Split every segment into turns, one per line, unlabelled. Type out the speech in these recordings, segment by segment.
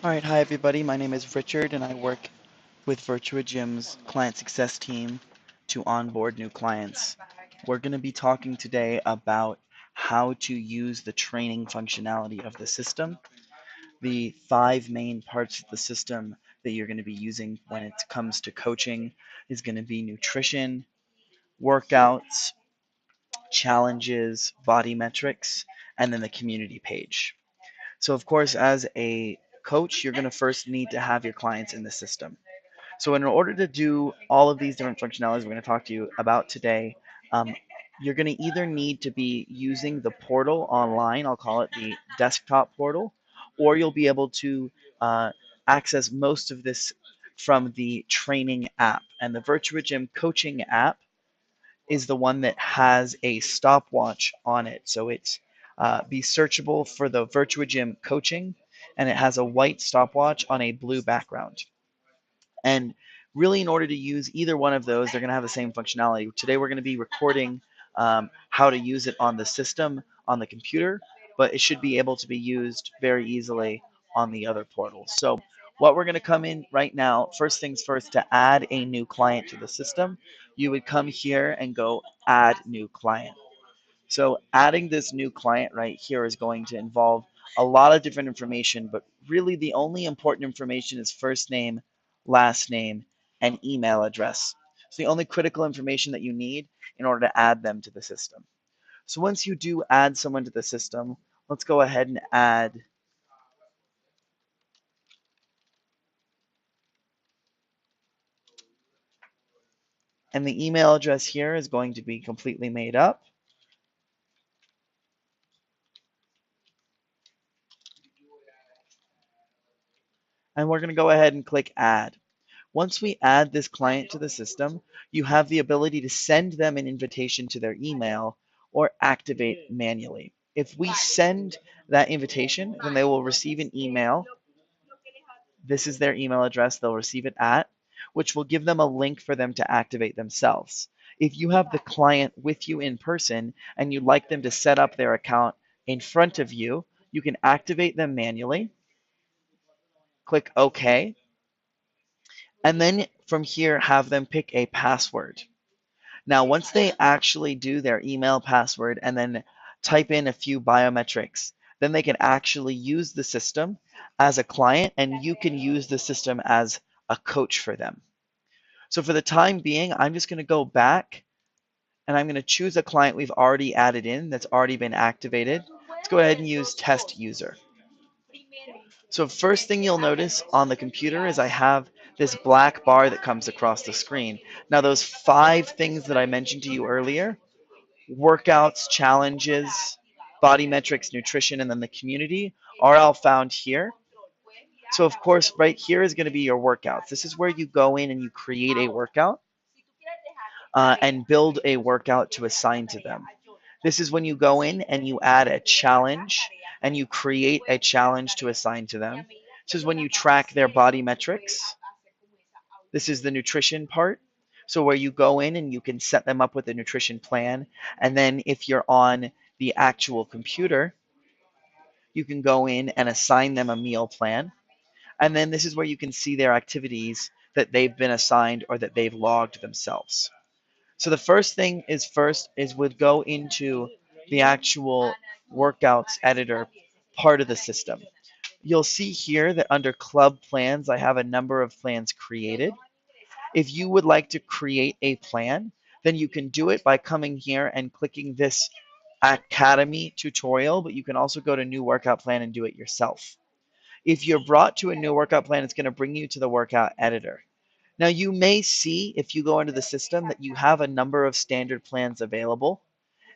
All right, hi everybody. My name is Richard and I work with Virtuagym's client success team to onboard new clients. We're going to be talking today about how to use the training functionality of the system. The five main parts of the system that you're going to be using when it comes to coaching is going to be nutrition, workouts, challenges, body metrics, and then the community page. So of course, as a coach, you're going to first need to have your clients in the system. So in order to do all of these different functionalities we're going to talk to you about today, um, you're going to either need to be using the portal online, I'll call it the desktop portal, or you'll be able to access most of this from the training app. And the Virtuagym coaching app is the one that has a stopwatch on it. So it's be searchable for the Virtuagym coaching, and it has a white stopwatch on a blue background. And really, in order to use either one of those, they're going to have the same functionality. Today, we're going to be recording how to use it on the system, on the computer, but it should be able to be used very easily on the other portals. So what we're going to come in right now, first things first, to add a new client to the system, you would come here and go add new client. So adding this new client right here is going to involve a lot of different information, but really the only important information is first name, last name, and email address. It's the only critical information that you need in order to add them to the system. So once you do add someone to the system, let's go ahead and add, and the email address here is going to be completely made up. And we're going to go ahead and click add. Once we add this client to the system, you have the ability to send them an invitation to their email or activate manually. If we send that invitation, then they will receive an email. This is their email address they'll receive it at, which will give them a link for them to activate themselves. If you have the client with you in person and you'd like them to set up their account in front of you, you can activate them manually, click OK, and then from here have them pick a password. Now, once they actually do their email password and then type in a few biometrics, then they can actually use the system as a client, and you can use the system as a coach for them. So for the time being, I'm just going to go back and I'm going to choose a client we've already added in that's already been activated. Let's go ahead and use test user. So first thing you'll notice on the computer is I have this black bar that comes across the screen. Now those five things that I mentioned to you earlier, workouts, challenges, body metrics, nutrition, and then the community are all found here. So of course, right here is going to be your workouts. This is where you go in and you create a workout and build a workout to assign to them. This is when you go in and you add a challenge and you create a challenge to assign to them. This is when you track their body metrics. This is the nutrition part. So where you go in and you can set them up with a nutrition plan. And then if you're on the actual computer, you can go in and assign them a meal plan. And then this is where you can see their activities that they've been assigned or that they've logged themselves. So the first thing is would go into the actual workouts editor part of the system. You'll see here that under club plans, I have a number of plans created. If you would like to create a plan, then you can do it by coming here and clicking this Academy tutorial, but you can also go to new workout plan and do it yourself. If you're brought to a new workout plan, it's going to bring you to the workout editor. Now you may see if you go into the system that you have a number of standard plans available.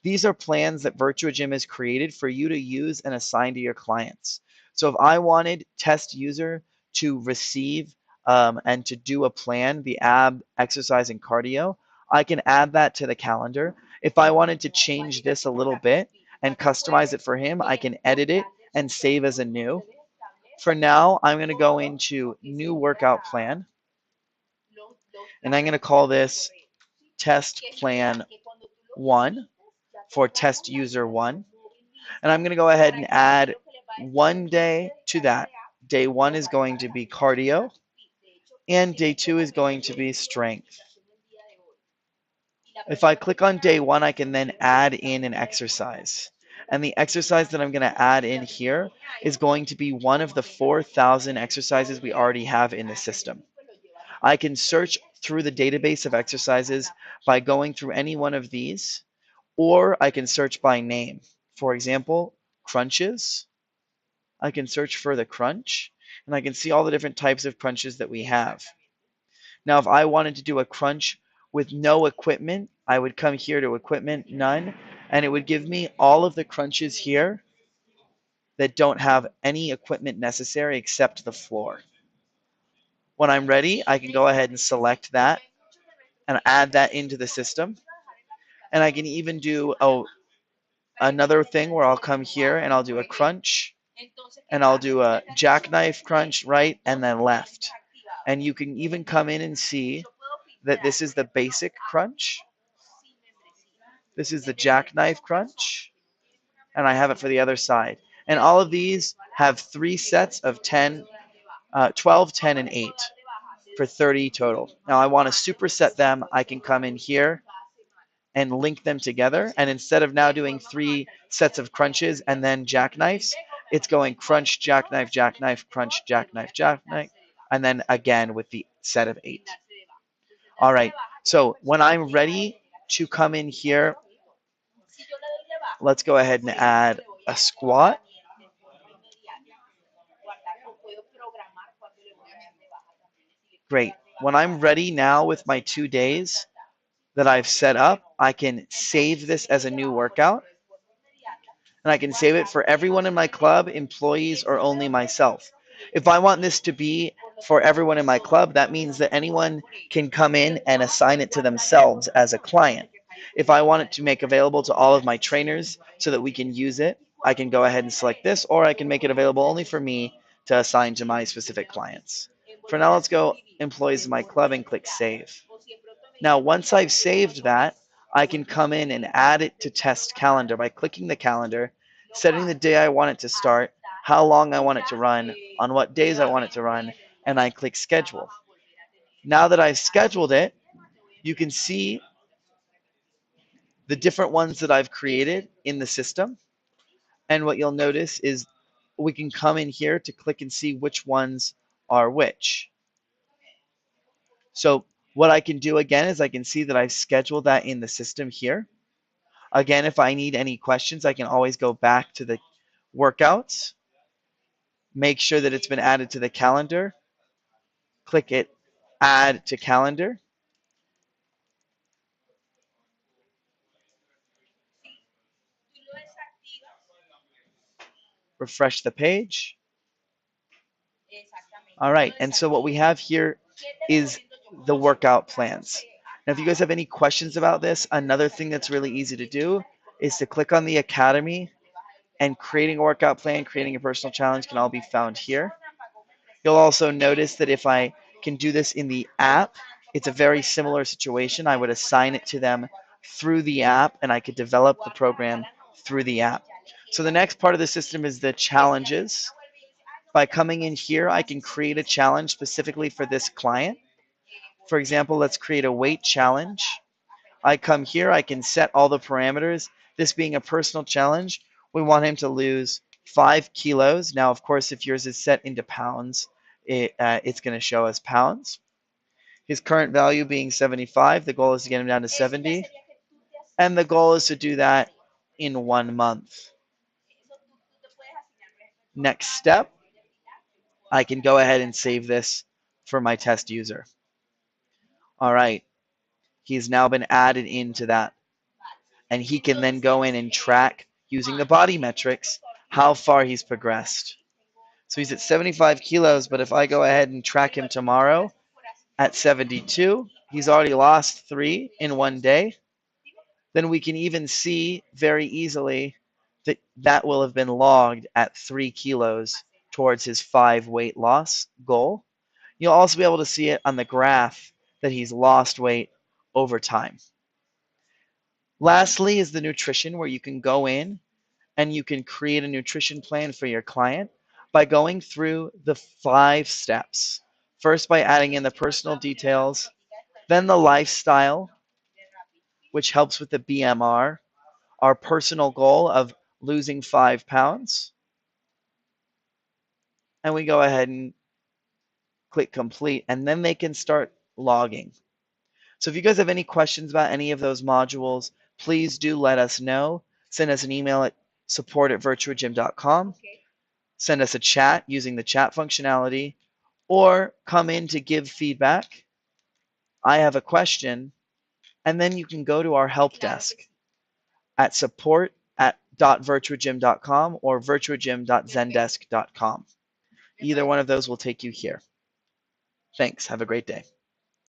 These are plans that Virtuagym has created for you to use and assign to your clients. So if I wanted test user to receive and to do a plan, the ab, exercise, and cardio, I can add that to the calendar. If I wanted to change this a little bit and customize it for him, I can edit it and save as a new. For now, I'm going to go into new workout plan, and I'm going to call this test plan 1 for test user 1. And I'm going to go ahead and add one day to that. Day 1 is going to be cardio, and day 2 is going to be strength. If I click on day 1, I can then add in an exercise. And the exercise that I'm going to add in here is going to be one of the 4,000 exercises we already have in the system. I can search through the database of exercises by going through any one of these, or I can search by name. For example, crunches. I can search for the crunch, and I can see all the different types of crunches that we have. Now, if I wanted to do a crunch with no equipment, I would come here to equipment, none, and it would give me all of the crunches here that don't have any equipment necessary except the floor. When I'm ready, I can go ahead and select that and add that into the system. And I can even do another thing where I'll come here and I'll do a crunch, and I'll do a jackknife crunch right and then left. And you can even come in and see that this is the basic crunch. This is the jackknife crunch, and I have it for the other side. And all of these have 3 sets of 10, 12, 10, and 8 for 30 total. Now I want to superset them. I can come in here and link them together. And instead of now doing 3 sets of crunches and then jackknifes, it's going crunch, jackknife, jackknife, crunch, jackknife, jackknife, and then again with the set of 8. All right, so when I'm ready to come in here, let's go ahead and add a squat. Great. When I'm ready now with my 2 days that I've set up, I can save this as a new workout. And I can save it for everyone in my club, employees, or only myself. If I want this to be for everyone in my club, that means that anyone can come in and assign it to themselves as a client. If I want it to make available to all of my trainers so that we can use it, I can go ahead and select this, or I can make it available only for me to assign to my specific clients. For now, let's go employees of my club and click save. Now, once I've saved that, I can come in and add it to test calendar by clicking the calendar, setting the day I want it to start, how long I want it to run, on what days I want it to run, and I click schedule. Now that I've scheduled it, you can see the different ones that I've created in the system. And what you'll notice is we can come in here to click and see which ones are which. So what I can do again is I can see that I've scheduled that in the system here. Again, if I need any questions, I can always go back to the workouts, make sure that it's been added to the calendar, click it, add to calendar. Refresh the page. All right, and so what we have here is the workout plans. Now, if you guys have any questions about this, another thing that's really easy to do is to click on the Academy, and creating a workout plan, creating a personal challenge can all be found here. You'll also notice that if I can do this in the app, it's a very similar situation. I would assign it to them through the app, and I could develop the program through the app. So the next part of the system is the challenges. By coming in here, I can create a challenge specifically for this client. For example, let's create a weight challenge. I come here, I can set all the parameters. This being a personal challenge, we want him to lose 5 kilos. Now, of course, if yours is set into pounds, it's going to show as pounds. His current value being 75, the goal is to get him down to 70. And the goal is to do that in 1 month. Next step, I can go ahead and save this for my test user. All right, he's now been added into that. And he can then go in and track using the bodymetrix how far he's progressed. So he's at 75 kilos, but if I go ahead and track him tomorrow at 72, he's already lost 3 in 1 day. Then we can even see very easily that that will have been logged at 3 kilos towards his 5 weight loss goal. You'll also be able to see it on the graph that he's lost weight over time. Lastly is the nutrition, where you can go in and you can create a nutrition plan for your client by going through the 5 steps. First, by adding in the personal details, then the lifestyle, which helps with the BMR, our personal goal of losing 5 pounds, and we go ahead and click complete, and then they can start logging. So if you guys have any questions about any of those modules, please do let us know. Send us an email at support@virtuagym.com. Send us a chat using the chat functionality, or come in to give feedback. I have a question, and then you can go to our help desk at support@virtuagym.com or virtuagym.zendesk.com. Either one of those will take you here. Thanks. Have a great day.